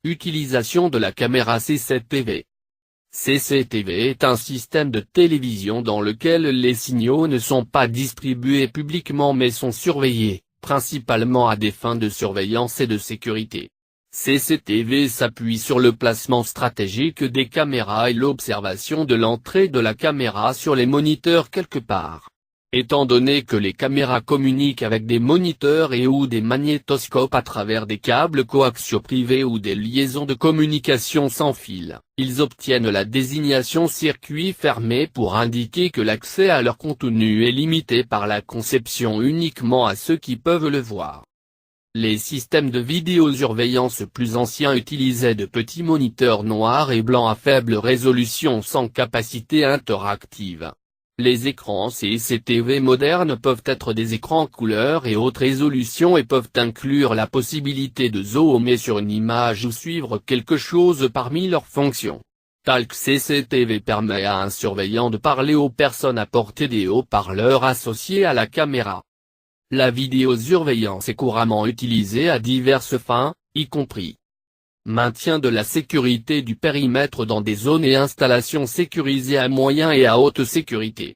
Utilisation de la caméra CCTV. CCTV est un système de télévision dans lequel les signaux ne sont pas distribués publiquement mais sont surveillés, principalement à des fins de surveillance et de sécurité. CCTV s'appuie sur le placement stratégique des caméras et l'observation de l'entrée de la caméra sur les moniteurs quelque part. Étant donné que les caméras communiquent avec des moniteurs et ou des magnétoscopes à travers des câbles coaxiaux privés ou des liaisons de communication sans fil, ils obtiennent la désignation circuit fermé pour indiquer que l'accès à leur contenu est limité par la conception uniquement à ceux qui peuvent le voir. Les systèmes de vidéosurveillance plus anciens utilisaient de petits moniteurs noirs et blancs à faible résolution sans capacité interactive. Les écrans CCTV modernes peuvent être des écrans couleur et haute résolution et peuvent inclure la possibilité de zoomer sur une image ou suivre quelque chose parmi leurs fonctions. Talk CCTV permet à un surveillant de parler aux personnes à portée des haut-parleurs associés à la caméra. La vidéosurveillance est couramment utilisée à diverses fins, y compris maintien de la sécurité du périmètre dans des zones et installations sécurisées à moyen et à haute sécurité.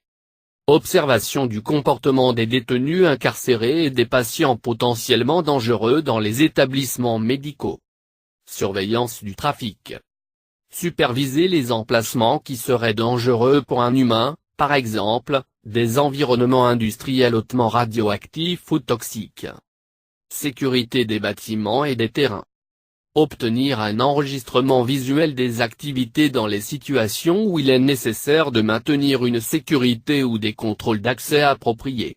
Observation du comportement des détenus incarcérés et des patients potentiellement dangereux dans les établissements médicaux. Surveillance du trafic. Superviser les emplacements qui seraient dangereux pour un humain, par exemple, des environnements industriels hautement radioactifs ou toxiques. Sécurité des bâtiments et des terrains. Obtenir un enregistrement visuel des activités dans les situations où il est nécessaire de maintenir une sécurité ou des contrôles d'accès appropriés.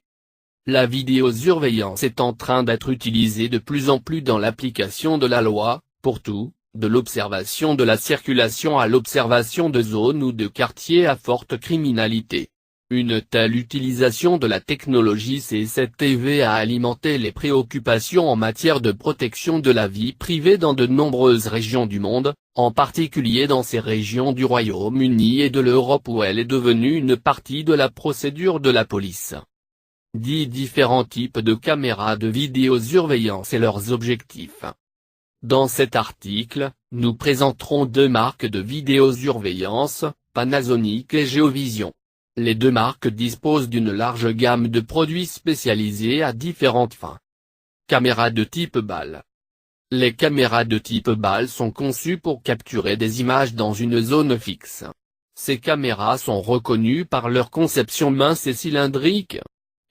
La vidéosurveillance est en train d'être utilisée de plus en plus dans l'application de la loi, pour tout, de l'observation de la circulation à l'observation de zones ou de quartiers à forte criminalité. Une telle utilisation de la technologie CCTV a alimenté les préoccupations en matière de protection de la vie privée dans de nombreuses régions du monde, en particulier dans ces régions du Royaume-Uni et de l'Europe où elle est devenue une partie de la procédure de la police. 10 différents types de caméras de vidéosurveillance et leurs objectifs. Dans cet article, nous présenterons 2 marques de vidéosurveillance, Panasonic et Geovision. Les 2 marques disposent d'une large gamme de produits spécialisés à différentes fins. Caméras de type BAL. Les caméras de type BAL sont conçues pour capturer des images dans une zone fixe. Ces caméras sont reconnues par leur conception mince et cylindrique.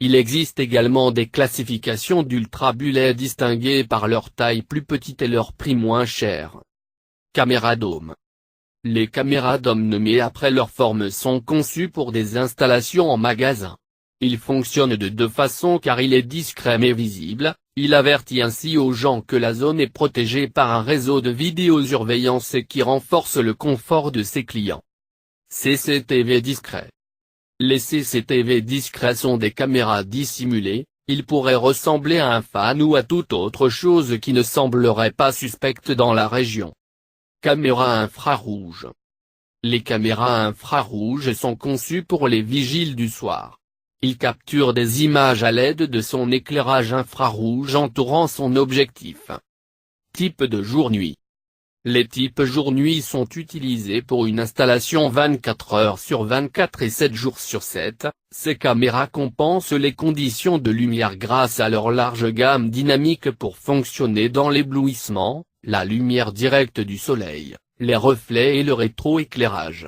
Il existe également des classifications d'ultra-bullet distinguées par leur taille plus petite et leur prix moins cher. Caméra dôme. Les caméras dôme nommées après leur forme sont conçues pour des installations en magasin. Il fonctionne de 2 façons car il est discret mais visible, il avertit ainsi aux gens que la zone est protégée par un réseau de vidéosurveillance et qui renforce le confort de ses clients. CCTV discret. Les CCTV discrets sont des caméras dissimulées, ils pourraient ressembler à un fan ou à toute autre chose qui ne semblerait pas suspecte dans la région. Caméras infrarouges. Les caméras infrarouges sont conçues pour les vigiles du soir. Ils capturent des images à l'aide de son éclairage infrarouge entourant son objectif. Type de jour-nuit. Les types jour-nuit sont utilisés pour une installation 24 heures sur 24 et 7 jours sur 7, ces caméras compensent les conditions de lumière grâce à leur large gamme dynamique pour fonctionner dans l'éblouissement, la lumière directe du soleil, les reflets et le rétroéclairage.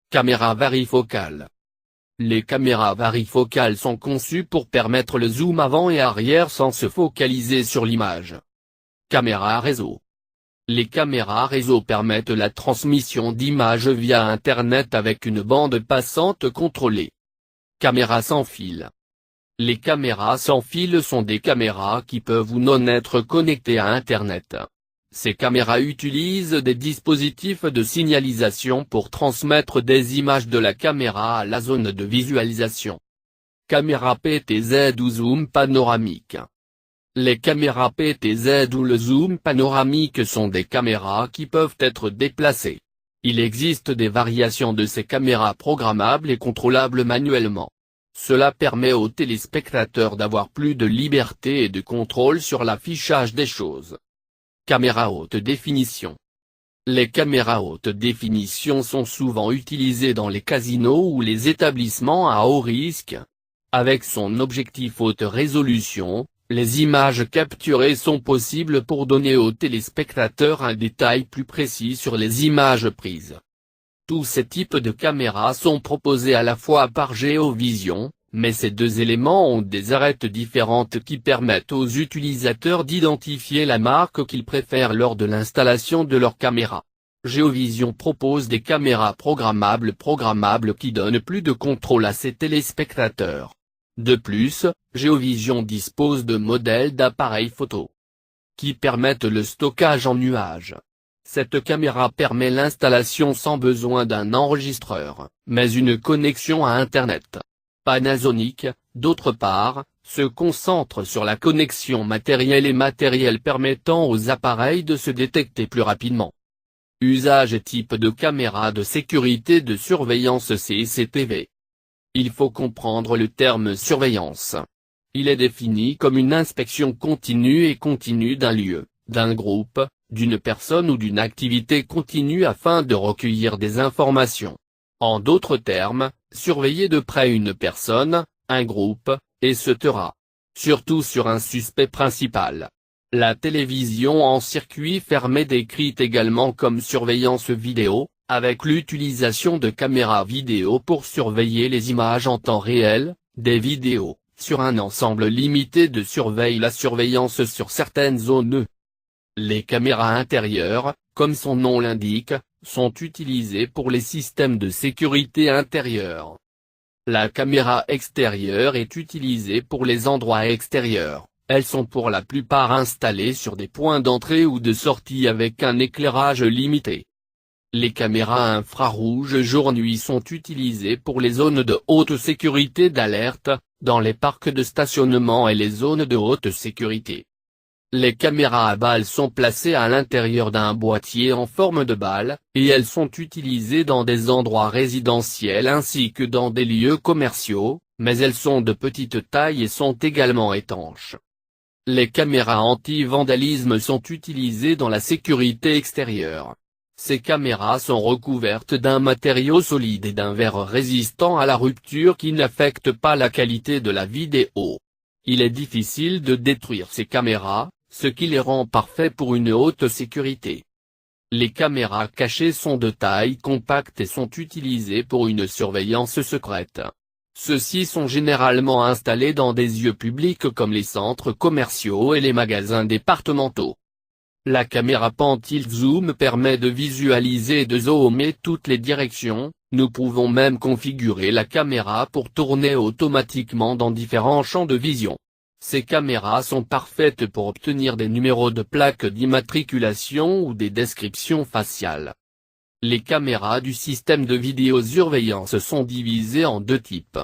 Caméra varifocale. Les caméras varifocales sont conçues pour permettre le zoom avant et arrière sans se focaliser sur l'image. Caméra réseau. Les caméras réseau permettent la transmission d'images via Internet avec une bande passante contrôlée. Caméra sans fil. Les caméras sans fil sont des caméras qui peuvent ou non être connectées à Internet. Ces caméras utilisent des dispositifs de signalisation pour transmettre des images de la caméra à la zone de visualisation. Caméra PTZ ou zoom panoramique. Les caméras PTZ ou le zoom panoramique sont des caméras qui peuvent être déplacées. Il existe des variations de ces caméras programmables et contrôlables manuellement. Cela permet aux téléspectateurs d'avoir plus de liberté et de contrôle sur l'affichage des choses. Caméra haute définition. Les caméras haute définition sont souvent utilisées dans les casinos ou les établissements à haut risque. Avec son objectif haute résolution, les images capturées sont possibles pour donner aux téléspectateurs un détail plus précis sur les images prises. Tous ces types de caméras sont proposés à la fois par Géovision, mais ces deux éléments ont des arêtes différentes qui permettent aux utilisateurs d'identifier la marque qu'ils préfèrent lors de l'installation de leur caméra. Géovision propose des caméras programmables qui donnent plus de contrôle à ses téléspectateurs. De plus, Géovision dispose de modèles d'appareils photo qui permettent le stockage en nuage. Cette caméra permet l'installation sans besoin d'un enregistreur, mais une connexion à Internet. Panasonic, d'autre part, se concentre sur la connexion matérielle permettant aux appareils de se détecter plus rapidement. Usage et type de caméra de sécurité de surveillance CCTV. Il faut comprendre le terme surveillance. Il est défini comme une inspection continue d'un lieu, d'un groupe, d'une personne ou d'une activité continue afin de recueillir des informations. En d'autres termes, surveiller de près une personne, un groupe, etc. Surtout sur un suspect principal. La télévision en circuit fermé décrite également comme surveillance vidéo, avec l'utilisation de caméras vidéo pour surveiller les images en temps réel, des vidéos, sur un ensemble limité de surveille la surveillance sur certaines zones. Les caméras intérieures, comme son nom l'indique, sont utilisées pour les systèmes de sécurité intérieure. La caméra extérieure est utilisée pour les endroits extérieurs. Elles sont pour la plupart installées sur des points d'entrée ou de sortie avec un éclairage limité. Les caméras infrarouges jour-nuit sont utilisées pour les zones de haute sécurité d'alerte, dans les parcs de stationnement et les zones de haute sécurité. Les caméras à balles sont placées à l'intérieur d'un boîtier en forme de balle, et elles sont utilisées dans des endroits résidentiels ainsi que dans des lieux commerciaux, mais elles sont de petite taille et sont également étanches. Les caméras anti-vandalisme sont utilisées dans la sécurité extérieure. Ces caméras sont recouvertes d'un matériau solide et d'un verre résistant à la rupture qui n'affecte pas la qualité de la vidéo. Il est difficile de détruire ces caméras, ce qui les rend parfaits pour une haute sécurité. Les caméras cachées sont de taille compacte et sont utilisées pour une surveillance secrète. Ceux-ci sont généralement installés dans des lieux publics comme les centres commerciaux et les magasins départementaux. La caméra pan tilt zoom permet de visualiser et de zoomer toutes les directions. Nous pouvons même configurer la caméra pour tourner automatiquement dans différents champs de vision. Ces caméras sont parfaites pour obtenir des numéros de plaques d'immatriculation ou des descriptions faciales. Les caméras du système de vidéosurveillance sont divisées en deux types.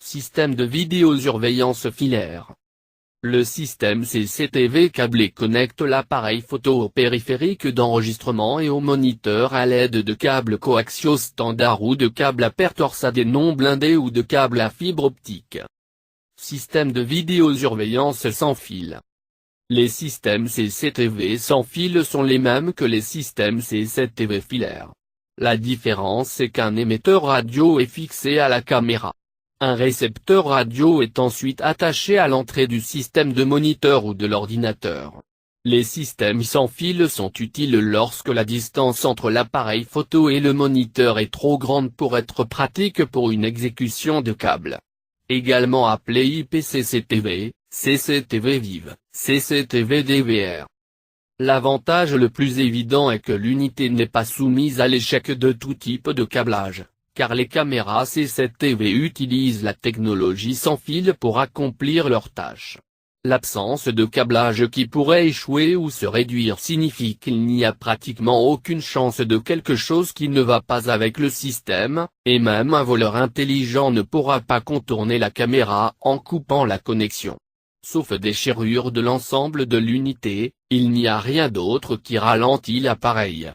Système de vidéosurveillance filaire. Le système CCTV câblé connecte l'appareil photo au périphérique d'enregistrement et au moniteur à l'aide de câbles coaxiaux standards ou de câbles à paire torsadés non blindés ou de câbles à fibre optique. Système de vidéosurveillance sans fil. Les systèmes CCTV sans fil sont les mêmes que les systèmes CCTV filaires. La différence est qu'un émetteur radio est fixé à la caméra. Un récepteur radio est ensuite attaché à l'entrée du système de moniteur ou de l'ordinateur. Les systèmes sans fil sont utiles lorsque la distance entre l'appareil photo et le moniteur est trop grande pour être pratique pour une exécution de câble. Également appelé IPCCTV, CCTV vive, CCTV DVR. L'avantage le plus évident est que l'unité n'est pas soumise à l'échec de tout type de câblage, car les caméras CCTV utilisent la technologie sans fil pour accomplir leurs tâches. L'absence de câblage qui pourrait échouer ou se réduire signifie qu'il n'y a pratiquement aucune chance de quelque chose qui ne va pas avec le système, et même un voleur intelligent ne pourra pas contourner la caméra en coupant la connexion. Sauf déchirure de l'ensemble de l'unité, il n'y a rien d'autre qui ralentit l'appareil.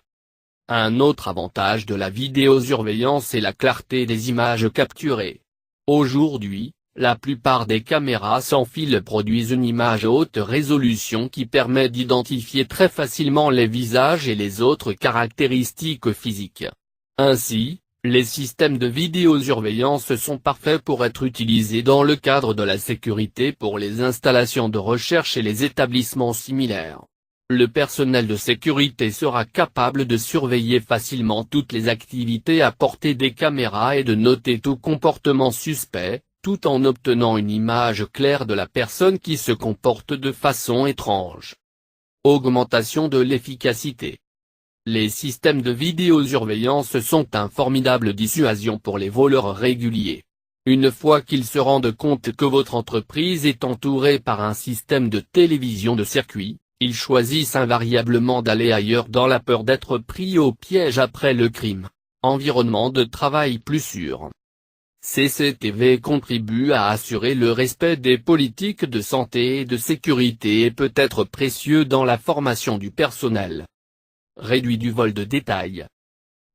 Un autre avantage de la vidéosurveillance est la clarté des images capturées. Aujourd'hui, La plupart des caméras sans fil produisent une image haute résolution qui permet d'identifier très facilement les visages et les autres caractéristiques physiques. Ainsi, les systèmes de vidéosurveillance sont parfaits pour être utilisés dans le cadre de la sécurité pour les installations de recherche et les établissements similaires. Le personnel de sécurité sera capable de surveiller facilement toutes les activités à portée des caméras et de noter tout comportement suspect, tout en obtenant une image claire de la personne qui se comporte de façon étrange. Augmentation de l'efficacité. Les systèmes de vidéosurveillance sont un formidable dissuasion pour les voleurs réguliers. Une fois qu'ils se rendent compte que votre entreprise est entourée par un système de télévision de circuit, ils choisissent invariablement d'aller ailleurs dans la peur d'être pris au piège après le crime. Environnement de travail plus sûr. CCTV contribue à assurer le respect des politiques de santé et de sécurité et peut être précieux dans la formation du personnel. Réduit du vol de détail.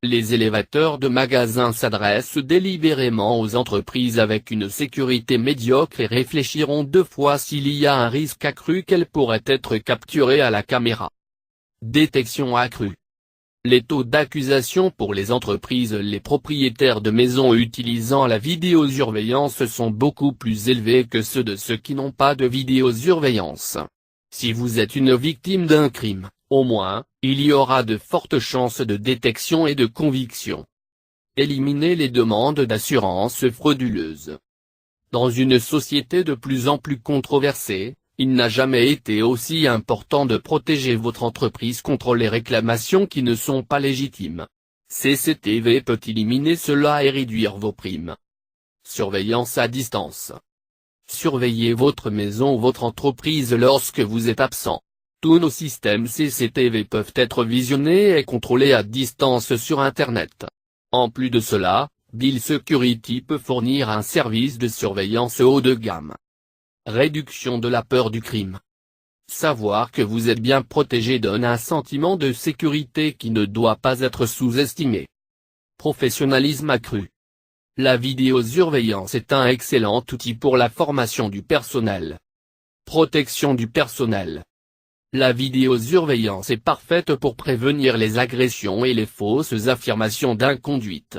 Les élévateurs de magasins s'adressent délibérément aux entreprises avec une sécurité médiocre et réfléchiront 2 fois s'il y a un risque accru qu'elles pourraient être capturées à la caméra. Détection accrue. Les taux d'accusation pour les entreprises les propriétaires de maisons utilisant la vidéosurveillance sont beaucoup plus élevés que ceux de ceux qui n'ont pas de vidéosurveillance. Si vous êtes une victime d'un crime, au moins, il y aura de fortes chances de détection et de conviction. Éliminer les demandes d'assurance frauduleuses. Dans une société de plus en plus controversée, il n'a jamais été aussi important de protéger votre entreprise contre les réclamations qui ne sont pas légitimes. CCTV peut éliminer cela et réduire vos primes. Surveillance à distance. Surveillez votre maison ou votre entreprise lorsque vous êtes absent. Tous nos systèmes CCTV peuvent être visionnés et contrôlés à distance sur Internet. En plus de cela, Bill Security peut fournir un service de surveillance haut de gamme. Réduction de la peur du crime. Savoir que vous êtes bien protégé donne un sentiment de sécurité qui ne doit pas être sous-estimé. Professionnalisme accru. La vidéosurveillance est un excellent outil pour la formation du personnel. Protection du personnel. La vidéosurveillance est parfaite pour prévenir les agressions et les fausses affirmations d'inconduite.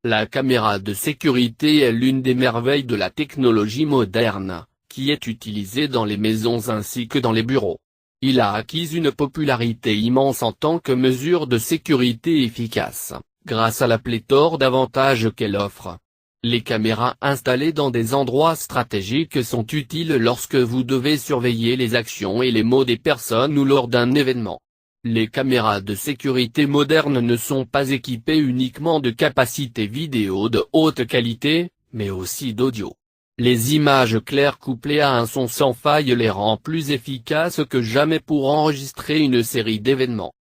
La caméra de sécurité est l'une des merveilles de la technologie moderne, qui est utilisée dans les maisons ainsi que dans les bureaux. Il a acquis une popularité immense en tant que mesure de sécurité efficace, grâce à la pléthore d'avantages qu'elle offre. Les caméras installées dans des endroits stratégiques sont utiles lorsque vous devez surveiller les actions et les mots des personnes ou lors d'un événement. Les caméras de sécurité modernes ne sont pas équipées uniquement de capacités vidéo de haute qualité, mais aussi d'audio. Les images claires couplées à un son sans faille les rend plus efficaces que jamais pour enregistrer une série d'événements.